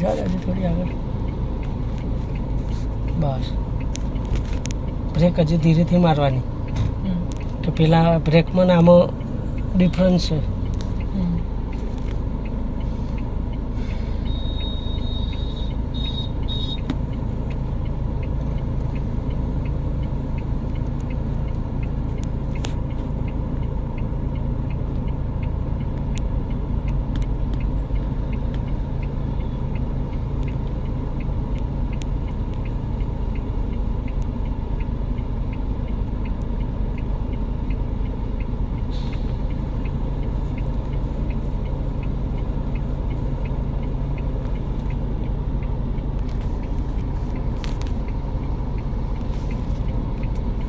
જા હજી થોડી આગળ બસ બ્રેક હજી ધીરેથી મારવાની કે પેલા બ્રેકમાં ને આમાં ડિફરન્સ છે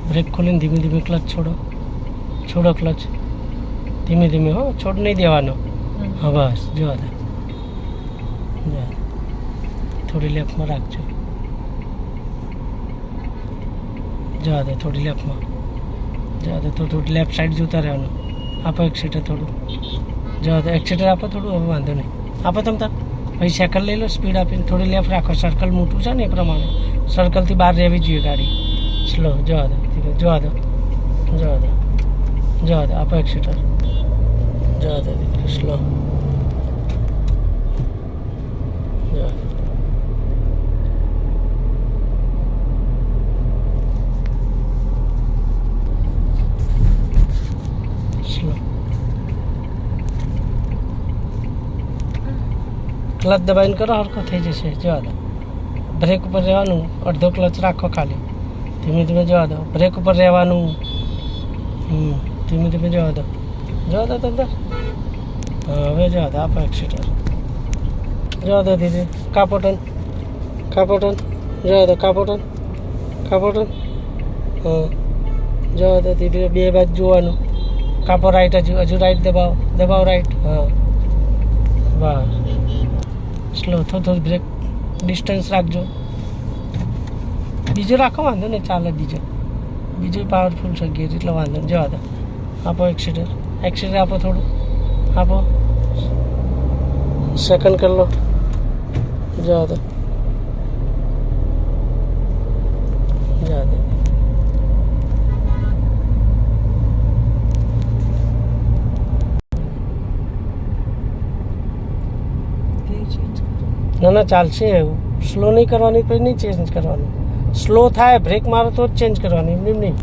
ब्रेक खोलीने धीमे धीमे क्लच छोड़ो क्लच धीमे धीमे हो छोड़ नहीं देवानो हाँ बस जवा दे थोड़ी लेफ्ट में राखजो जवा दे थोड़ी लेफ्ट में जवा दे तो थोड़ी लेफ्ट साइड जोता रहवानुं आपो एक्सीटर थोड़ું जवा दे एक्सीटर आपो थोड़ું હવે વાંધો નહીં આપો તમ તાર પછી સાયકલ લઈ લો સ્પીડ આપીને થોડી લેફ્ટ રાખો સર્કલ મોટું છે ને એ પ્રમાણે સર્કલથી બહાર રહેવી જોઈએ ગાડી સ્લો જવા દો જવા દો આપો એક્સીટર જવા દો દીકરી સ્લો જવા દો સ્લો ક્લચ દબાઈને કરો હરખો થઈ જશે જવા દો બ્રેક ઉપર રહેવાનું અડધો ક્લચ રાખો ખાલી ધીમે ધીમે જવા દો બ્રેક ઉપર રહેવાનું ધીમે ધીમે જવા દો તંદર હા હવે જવા દો આપો એક્સીટર જવા દો દીદી કાપોટન જવા દો કાપોટન હા જવા દો દીદી બે બાજુ જોવાનું કાપો રાઈટ હજુ રાઈટ દબાવો રાઈટ હા બસ સ્લો થોડું બ્રેક ડિસ્ટન્સ રાખજો બીજો રાખો વાંધો નહીં ચાલે બીજો પાવરફુલ છે ગેર એટલે વાંધો નહીં જવા દો આપો એક્સીટર આપો થોડું આપો સેકન્ડ કરી લો જવા દો ના ચાલશે એવું સ્લો નહીં કરવાની પછી નહીં ચેન્જ કરવાનું સ્લો થાય બ્રેક મારો તો જ ચેન્જ કરવાની એમ નહીં